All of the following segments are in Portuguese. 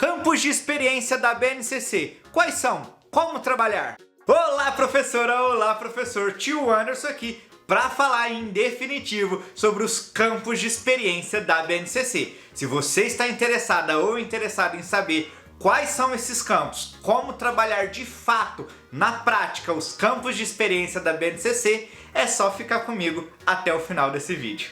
Campos de experiência da BNCC. Quais são? Como trabalhar? Olá, professora! Olá, professor! Tio Anderson aqui para falar em definitivo sobre os campos de experiência da BNCC. Se você está interessada ou interessado em saber quais são esses campos, como trabalhar de fato, na prática, os campos de experiência da BNCC, é só ficar comigo até o final desse vídeo.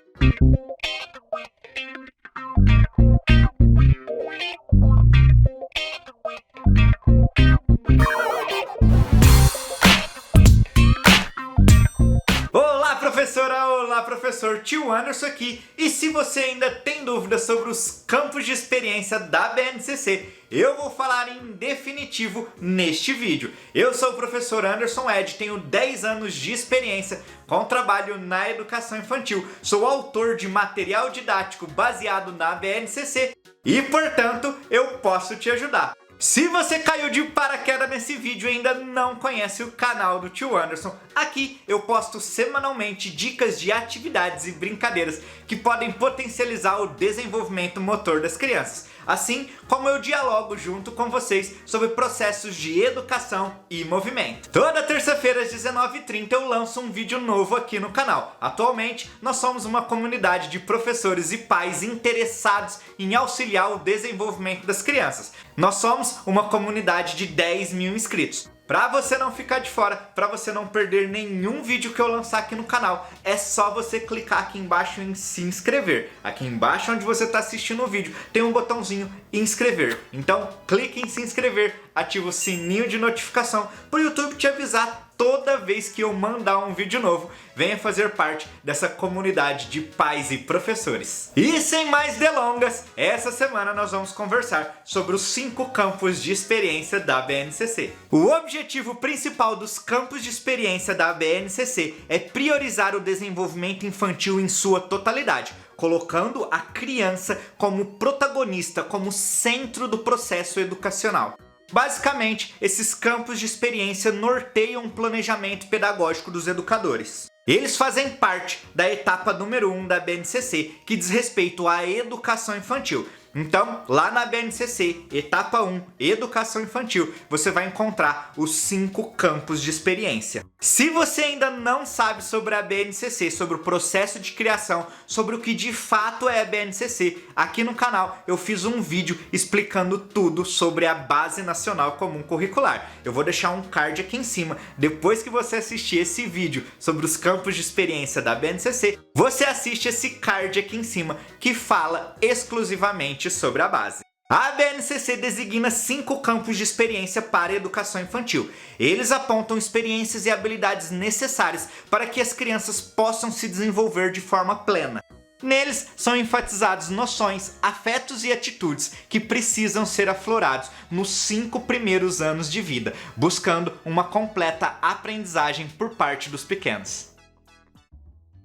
Olá, professora! Olá, professor! Tio Anderson aqui. E se você ainda tem dúvidas sobre os campos de experiência da BNCC, eu vou falar em definitivo neste vídeo. Eu sou o professor Anderson Ed, tenho 10 anos de experiência com trabalho na educação infantil. Sou autor de material didático baseado na BNCC e, portanto, eu posso te ajudar. Se você caiu de paraquedas nesse vídeo e ainda não conhece o canal do Tio Anderson, aqui eu posto semanalmente dicas de atividades e brincadeiras que podem potencializar o desenvolvimento motor das crianças, assim como eu dialogo junto com vocês sobre processos de educação e movimento. Toda terça-feira às 19h30 eu lanço um vídeo novo aqui no canal. Atualmente nós somos uma comunidade de professores e pais interessados em auxiliar o desenvolvimento das crianças. Nós somos uma comunidade de 10 mil inscritos. Para você não ficar de fora, para você não perder nenhum vídeo que eu lançar aqui no canal, é só você clicar aqui embaixo em se inscrever. Aqui embaixo onde você está assistindo o vídeo tem um botãozinho inscrever. Então clique em se inscrever, ativa o sininho de notificação para o YouTube te avisar toda vez que eu mandar um vídeo novo. Venha fazer parte dessa comunidade de pais e professores. E sem mais delongas, essa semana nós vamos conversar sobre os 5 campos de experiência da BNCC. O objetivo principal dos campos de experiência da BNCC é priorizar o desenvolvimento infantil em sua totalidade, colocando a criança como protagonista, como centro do processo educacional. Basicamente, esses campos de experiência norteiam o planejamento pedagógico dos educadores. Eles fazem parte da etapa número 1 da BNCC, que diz respeito à educação infantil. Então, lá na BNCC, etapa 1, educação infantil, você vai encontrar os 5 campos de experiência. Se você ainda não sabe sobre a BNCC, sobre o processo de criação, sobre o que de fato é a BNCC, aqui no canal eu fiz um vídeo explicando tudo sobre a Base Nacional Comum Curricular. Eu vou deixar um card aqui em cima. Depois que você assistir esse vídeo sobre os campos de experiência da BNCC, você assiste esse card aqui em cima que fala exclusivamente sobre a base. A BNCC designa 5 campos de experiência para a educação infantil. Eles apontam experiências e habilidades necessárias para que as crianças possam se desenvolver de forma plena. Neles são enfatizados noções, afetos e atitudes que precisam ser aflorados nos 5 primeiros anos de vida, buscando uma completa aprendizagem por parte dos pequenos.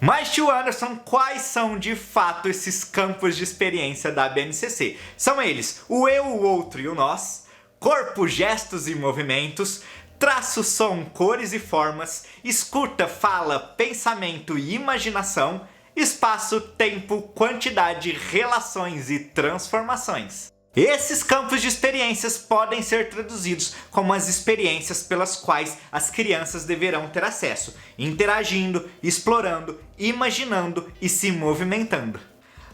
Mas, tio Anderson, quais são de fato esses campos de experiência da BNCC? São eles o eu, o outro e o nós, corpo, gestos e movimentos, traço, som, cores e formas, escuta, fala, pensamento e imaginação, espaço, tempo, quantidade, relações e transformações. Esses campos de experiências podem ser traduzidos como as experiências pelas quais as crianças deverão ter acesso, interagindo, explorando, imaginando e se movimentando.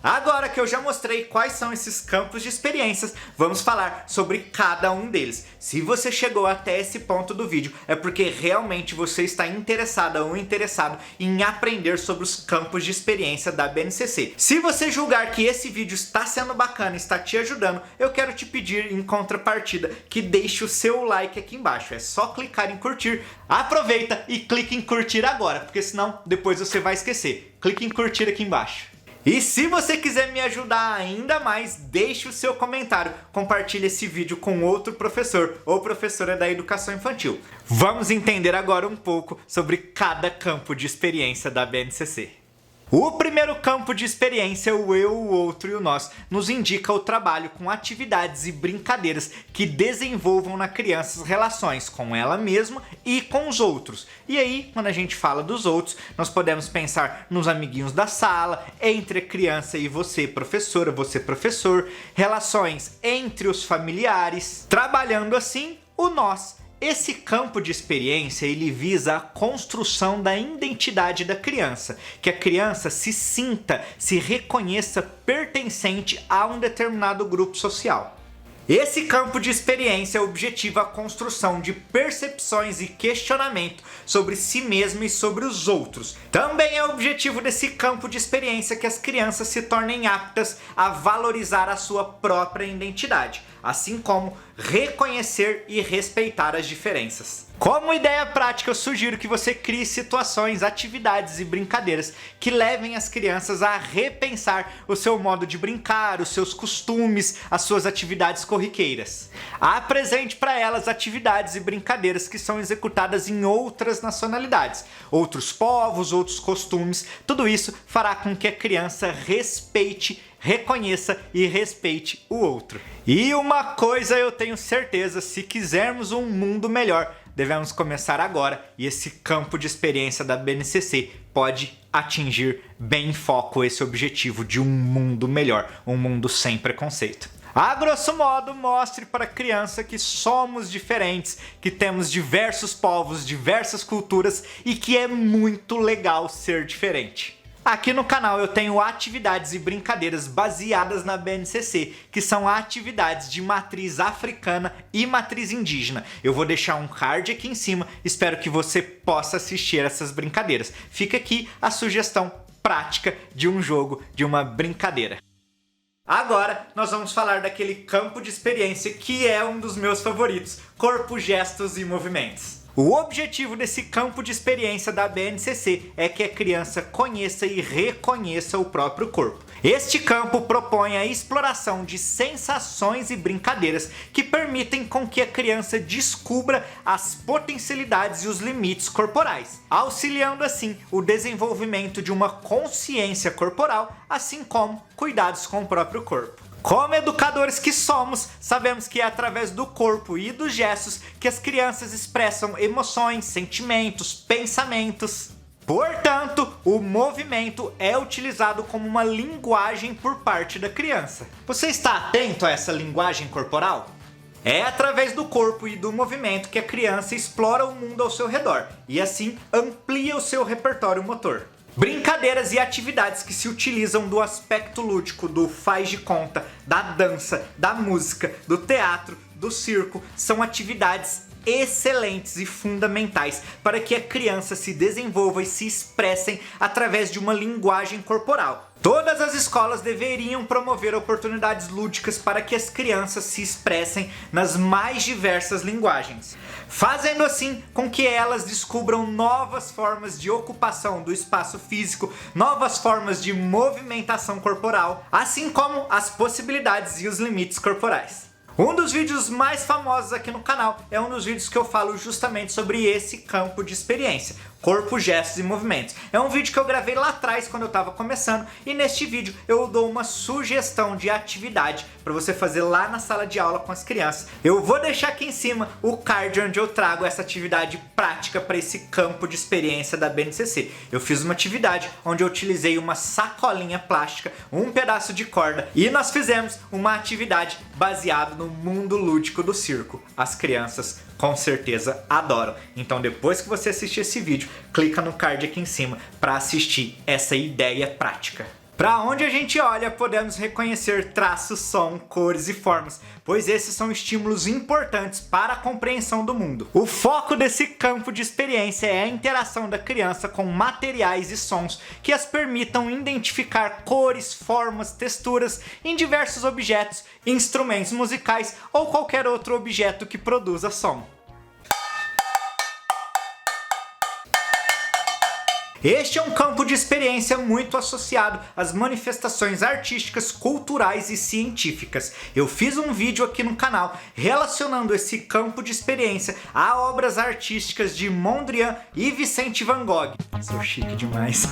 Agora que eu já mostrei quais são esses campos de experiências, vamos falar sobre cada um deles. Se você chegou até esse ponto do vídeo, é porque realmente você está interessada ou interessado em aprender sobre os campos de experiência da BNCC. Se você julgar que esse vídeo está sendo bacana, está te ajudando, eu quero te pedir em contrapartida que deixe o seu like aqui embaixo. É só clicar em curtir. Aproveita e clique em curtir agora, porque senão depois você vai esquecer. Clique em curtir aqui embaixo. E se você quiser me ajudar ainda mais, deixe o seu comentário, compartilhe esse vídeo com outro professor ou professora da educação infantil. Vamos entender agora um pouco sobre cada campo de experiência da BNCC. O primeiro campo de experiência, o eu, o outro e o nós, nos indica o trabalho com atividades e brincadeiras que desenvolvam na criança as relações com ela mesma e com os outros. E aí, quando a gente fala dos outros, nós podemos pensar nos amiguinhos da sala, entre a criança e você, professora, você, professor, relações entre os familiares. Trabalhando assim, o nós. Esse campo de experiência ele visa a construção da identidade da criança, que a criança se sinta, se reconheça pertencente a um determinado grupo social. Esse campo de experiência objetiva a construção de percepções e questionamento sobre si mesmo e sobre os outros. Também é objetivo desse campo de experiência que as crianças se tornem aptas a valorizar a sua própria identidade, assim como reconhecer e respeitar as diferenças. Como ideia prática, eu sugiro que você crie situações, atividades e brincadeiras que levem as crianças a repensar o seu modo de brincar, os seus costumes, as suas atividades corriqueiras. Apresente para elas atividades e brincadeiras que são executadas em outras nacionalidades, outros povos, outros costumes. Tudo isso fará com que a criança respeite, reconheça e respeite o outro. E uma coisa eu tenho certeza, se quisermos um mundo melhor, devemos começar agora e esse campo de experiência da BNCC pode atingir bem em foco esse objetivo de um mundo melhor, um mundo sem preconceito. A grosso modo, mostre para a criança que somos diferentes, que temos diversos povos, diversas culturas e que é muito legal ser diferente. Aqui no canal eu tenho atividades e brincadeiras baseadas na BNCC, que são atividades de matriz africana e matriz indígena. Eu vou deixar um card aqui em cima, espero que você possa assistir essas brincadeiras. Fica aqui a sugestão prática de um jogo, de uma brincadeira. Agora nós vamos falar daquele campo de experiência que é um dos meus favoritos, corpo, gestos e movimentos. O objetivo desse campo de experiência da BNCC é que a criança conheça e reconheça o próprio corpo. Este campo propõe a exploração de sensações e brincadeiras que permitem com que a criança descubra as potencialidades e os limites corporais, auxiliando assim o desenvolvimento de uma consciência corporal, assim como cuidados com o próprio corpo. Como educadores que somos, sabemos que é através do corpo e dos gestos que as crianças expressam emoções, sentimentos, pensamentos. Portanto, o movimento é utilizado como uma linguagem por parte da criança. Você está atento a essa linguagem corporal? É através do corpo e do movimento que a criança explora o mundo ao seu redor e assim amplia o seu repertório motor. Brincadeiras e atividades que se utilizam do aspecto lúdico, do faz de conta, da dança, da música, do teatro, do circo, são atividades excelentes e fundamentais para que a criança se desenvolva e se expressem através de uma linguagem corporal. Todas as escolas deveriam promover oportunidades lúdicas para que as crianças se expressem nas mais diversas linguagens, fazendo assim com que elas descubram novas formas de ocupação do espaço físico, novas formas de movimentação corporal, assim como as possibilidades e os limites corporais. Um dos vídeos mais famosos aqui no canal é um dos vídeos que eu falo justamente sobre esse campo de experiência, corpo, gestos e movimentos. É um vídeo que eu gravei lá atrás quando eu estava começando e neste vídeo eu dou uma sugestão de atividade para você fazer lá na sala de aula com as crianças. Eu vou deixar aqui em cima o card onde eu trago essa atividade prática para esse campo de experiência da BNCC. Eu fiz uma atividade onde eu utilizei uma sacolinha plástica, um pedaço de corda e nós fizemos uma atividade baseada no mundo lúdico do circo. As crianças com certeza adoram. Então depois que você assistir esse vídeo, clica no card aqui em cima para assistir essa ideia prática. Para onde a gente olha, podemos reconhecer traços, som, cores e formas, pois esses são estímulos importantes para a compreensão do mundo. O foco desse campo de experiência é a interação da criança com materiais e sons que as permitam identificar cores, formas, texturas em diversos objetos, instrumentos musicais ou qualquer outro objeto que produza som. Este é um campo de experiência muito associado às manifestações artísticas, culturais e científicas. Eu fiz um vídeo aqui no canal relacionando esse campo de experiência a obras artísticas de Mondrian e Vicente Van Gogh. Sou chique demais.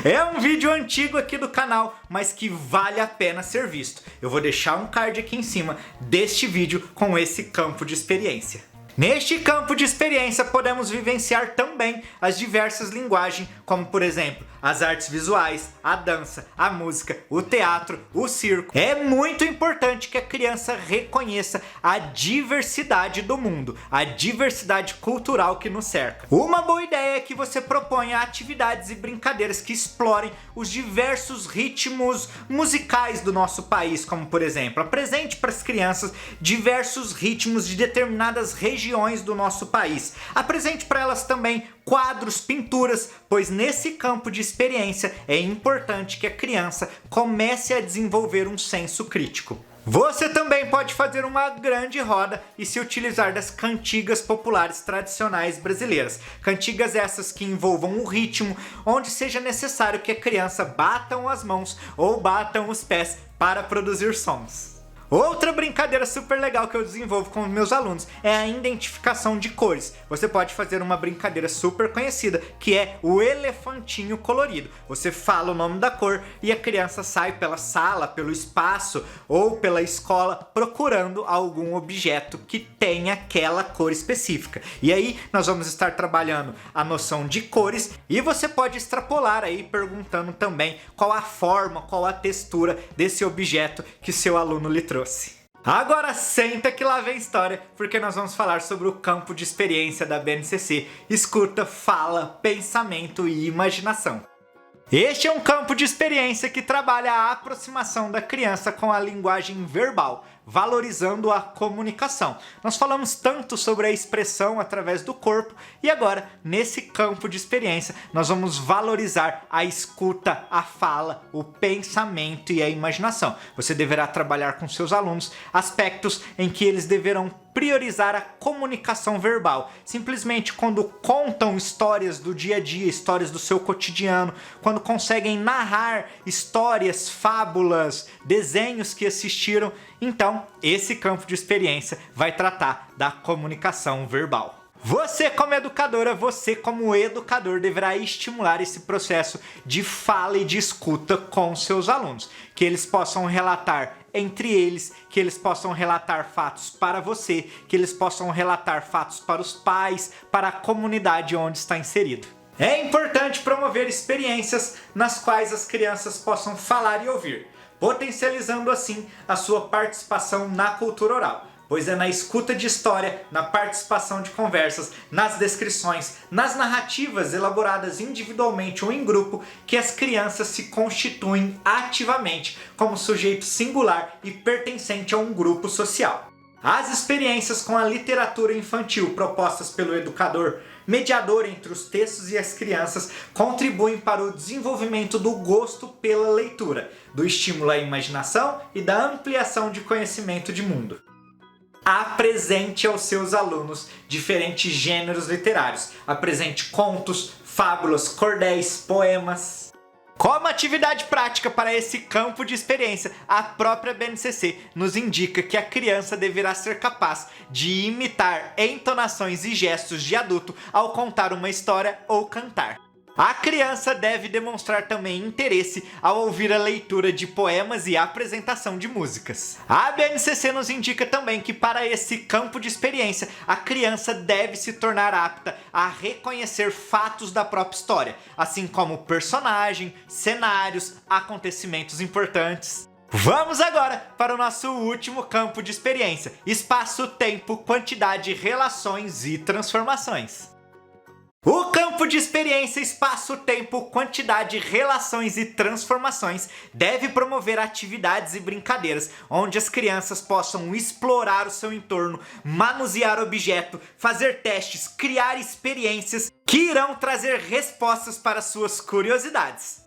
É um vídeo antigo aqui do canal, mas que vale a pena ser visto. Eu vou deixar um card aqui em cima deste vídeo com esse campo de experiência. Neste campo de experiência podemos vivenciar também as diversas linguagens, como por exemplo, as artes visuais, a dança, a música, o teatro, o circo. É muito importante que a criança reconheça a diversidade do mundo, a diversidade cultural que nos cerca. Uma boa ideia é que você proponha atividades e brincadeiras que explorem os diversos ritmos musicais do nosso país, como por exemplo, apresente para as crianças diversos ritmos de determinadas regiões do nosso país. Apresente para elas também quadros, pinturas, pois nesse campo de experiência é importante que a criança comece a desenvolver um senso crítico. Você também pode fazer uma grande roda e se utilizar das cantigas populares tradicionais brasileiras. Cantigas essas que envolvam um ritmo onde seja necessário que a criança batam as mãos ou batam os pés para produzir sons. Outra brincadeira super legal que eu desenvolvo com os meus alunos é a identificação de cores. Você pode fazer uma brincadeira super conhecida que é o elefantinho colorido. Você fala o nome da cor e a criança sai pela sala, pelo espaço ou pela escola procurando algum objeto que tenha aquela cor específica. E aí nós vamos estar trabalhando a noção de cores e você pode extrapolar aí perguntando também qual a forma, qual a textura desse objeto que seu aluno lhe trouxe. Agora senta que lá vem história, porque nós vamos falar sobre o campo de experiência da BNCC, escuta, fala, pensamento e imaginação. Este é um campo de experiência que trabalha a aproximação da criança com a linguagem verbal, valorizando a comunicação. Nós falamos tanto sobre a expressão através do corpo e agora, nesse campo de experiência, nós vamos valorizar a escuta, a fala, o pensamento e a imaginação. Você deverá trabalhar com seus alunos aspectos em que eles deverão priorizar a comunicação verbal. Simplesmente quando contam histórias do dia a dia, histórias do seu cotidiano, quando conseguem narrar histórias, fábulas, desenhos que assistiram, então esse campo de experiência vai tratar da comunicação verbal. Você como educadora, você como educador deverá estimular esse processo de fala e de escuta com seus alunos. Que eles possam relatar entre eles, que eles possam relatar fatos para você, que eles possam relatar fatos para os pais, para a comunidade onde está inserido. É importante promover experiências nas quais as crianças possam falar e ouvir, potencializando assim a sua participação na cultura oral. Pois é na escuta de história, na participação de conversas, nas descrições, nas narrativas elaboradas individualmente ou em grupo que as crianças se constituem ativamente como sujeito singular e pertencente a um grupo social. As experiências com a literatura infantil propostas pelo educador, mediador entre os textos e as crianças, contribuem para o desenvolvimento do gosto pela leitura, do estímulo à imaginação e da ampliação de conhecimento de mundo. Apresente aos seus alunos diferentes gêneros literários. Apresente contos, fábulas, cordéis, poemas. Como atividade prática para esse campo de experiência, a própria BNCC nos indica que a criança deverá ser capaz de imitar entonações e gestos de adulto ao contar uma história ou cantar. A criança deve demonstrar também interesse ao ouvir a leitura de poemas e a apresentação de músicas. A BNCC nos indica também que para esse campo de experiência, a criança deve se tornar apta a reconhecer fatos da própria história, assim como personagem, cenários, acontecimentos importantes. Vamos agora para o nosso último campo de experiência: espaço, tempo, quantidade, relações e transformações. O campo de experiência, espaço, tempo, quantidade, relações e transformações deve promover atividades e brincadeiras onde as crianças possam explorar o seu entorno, manusear objeto, fazer testes, criar experiências que irão trazer respostas para suas curiosidades.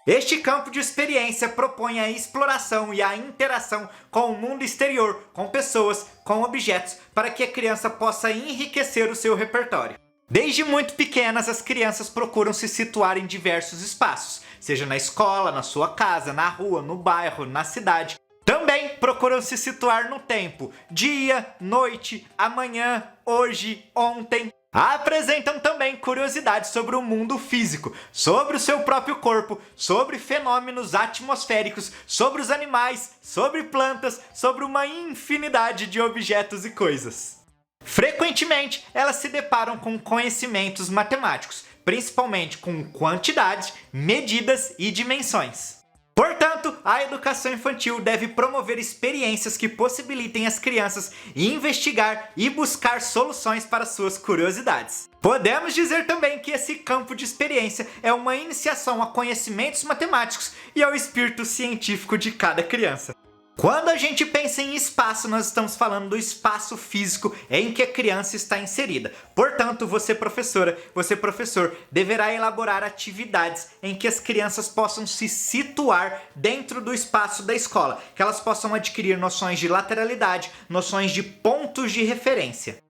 Este campo de experiência propõe a exploração e a interação com o mundo exterior, com pessoas, com objetos, para que a criança possa enriquecer o seu repertório. Desde muito pequenas, as crianças procuram se situar em diversos espaços, seja na escola, na sua casa, na rua, no bairro, na cidade. Também procuram se situar no tempo, dia, noite, amanhã, hoje, ontem. Apresentam também curiosidades sobre o mundo físico, sobre o seu próprio corpo, sobre fenômenos atmosféricos, sobre os animais, sobre plantas, sobre uma infinidade de objetos e coisas. Frequentemente, elas se deparam com conhecimentos matemáticos, principalmente com quantidades, medidas e dimensões. Portanto, a educação infantil deve promover experiências que possibilitem as crianças investigar e buscar soluções para suas curiosidades. Podemos dizer também que esse campo de experiência é uma iniciação a conhecimentos matemáticos e ao espírito científico de cada criança. Quando a gente pensa em espaço, nós estamos falando do espaço físico em que a criança está inserida. Portanto, você professora, você professor, deverá elaborar atividades em que as crianças possam se situar dentro do espaço da escola, que elas possam adquirir noções de lateralidade, noções de pontos de referência.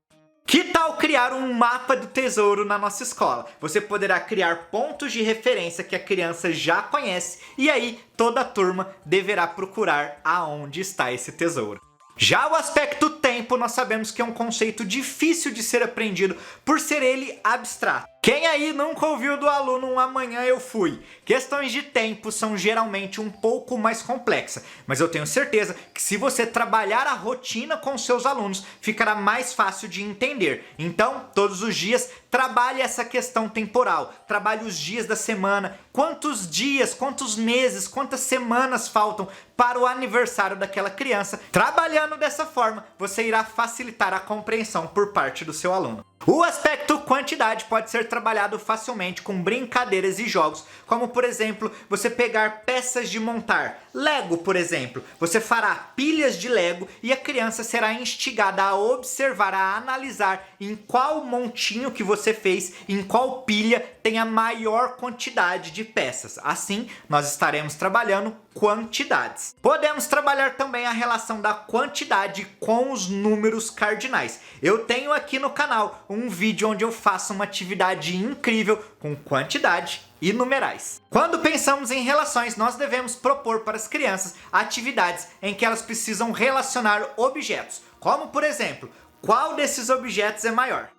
Que tal criar um mapa do tesouro na nossa escola? Você poderá criar pontos de referência que a criança já conhece e aí toda a turma deverá procurar aonde está esse tesouro. Já o aspecto tempo, nós sabemos que é um conceito difícil de ser aprendido por ser ele abstrato. Quem aí nunca ouviu do aluno um amanhã eu fui? Questões de tempo são geralmente um pouco mais complexas, mas eu tenho certeza que se você trabalhar a rotina com seus alunos, ficará mais fácil de entender. Então, todos os dias, trabalhe essa questão temporal, trabalhe os dias da semana, quantos dias, quantos meses, quantas semanas faltam para o aniversário daquela criança. Trabalhando dessa forma, você irá facilitar a compreensão por parte do seu aluno. O aspecto quantidade pode ser trabalhado facilmente com brincadeiras e jogos, como por exemplo, você pegar peças de montar. Lego, por exemplo, você fará pilhas de Lego e a criança será instigada a observar, a analisar em qual montinho que você fez, em qual pilha tem a maior quantidade de peças. Assim, nós estaremos trabalhando quantidades. Podemos trabalhar também a relação da quantidade com os números cardinais. Eu tenho aqui no canal um vídeo onde eu faço uma atividade incrível com quantidade e numerais. Quando pensamos em relações, nós devemos propor para as crianças atividades em que elas precisam relacionar objetos, como por exemplo, qual desses objetos é maior?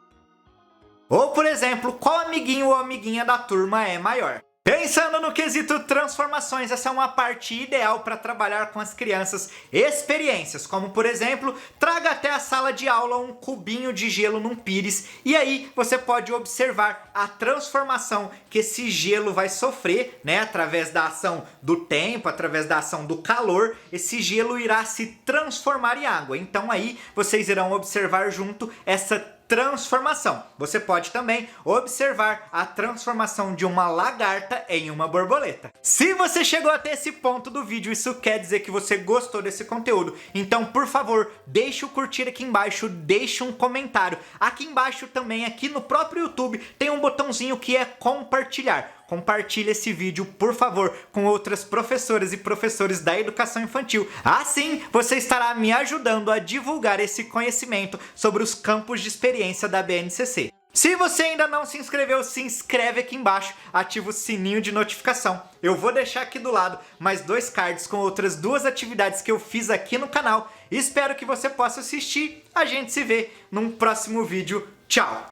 Ou por exemplo, qual amiguinho ou amiguinha da turma é maior? Pensando no quesito transformações, essa é uma parte ideal para trabalhar com as crianças experiências, como por exemplo, traga até a sala de aula um cubinho de gelo num pires e aí você pode observar a transformação que esse gelo vai sofrer, né, através da ação do tempo, através da ação do calor, esse gelo irá se transformar em água. Então aí vocês irão observar junto essa transformação. Você pode também observar a transformação de uma lagarta em uma borboleta. Se você chegou até esse ponto do vídeo, isso quer dizer que você gostou desse conteúdo. Então, por favor, deixe o curtir aqui embaixo, deixe um comentário. Aqui embaixo também, aqui no próprio YouTube, tem um botãozinho que é compartilhar. Compartilhe esse vídeo, por favor, com outras professoras e professores da educação infantil. Assim, você estará me ajudando a divulgar esse conhecimento sobre os campos de experiência da BNCC. Se você ainda não se inscreveu, se inscreve aqui embaixo, ativa o sininho de notificação. Eu vou deixar aqui do lado mais 2 cards com outras 2 atividades que eu fiz aqui no canal. Espero que você possa assistir. A gente se vê num próximo vídeo. Tchau!